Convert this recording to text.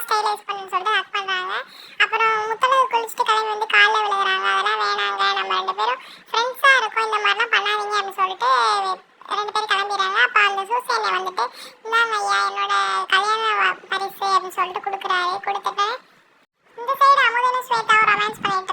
ஸ்டைலைஸ் பண்ணுன்னு சொல்லிட்டு ஹக் பண்ணுறாங்க. அப்புறம் முத்தழகு குளிச்சுட்டு கிளம்பி வந்து காலில் விழுகிறாங்க. அதெல்லாம் வேணாங்க, நம்ம 2 பேரும் ஃப்ரெண்ட்ஸாக இருக்கோம், இந்த மாதிரிலாம் பண்ணாதீங்க அப்படின்னு சொல்லிட்டு 2 பேரும் கிளம்பிடுறாங்க. அப்போ அந்த சூசையனை வந்துட்டு இந்தாங்க ஐயா என்னோட கல்யாண பரிசு அப்படின்னு சொல்லிட்டு கொடுக்குறாரு. கொடுத்துட்டு இந்த சைடு அமுதனும் ஸ்வேதாவும் ரொமான்ஸ் பண்ணிட்டு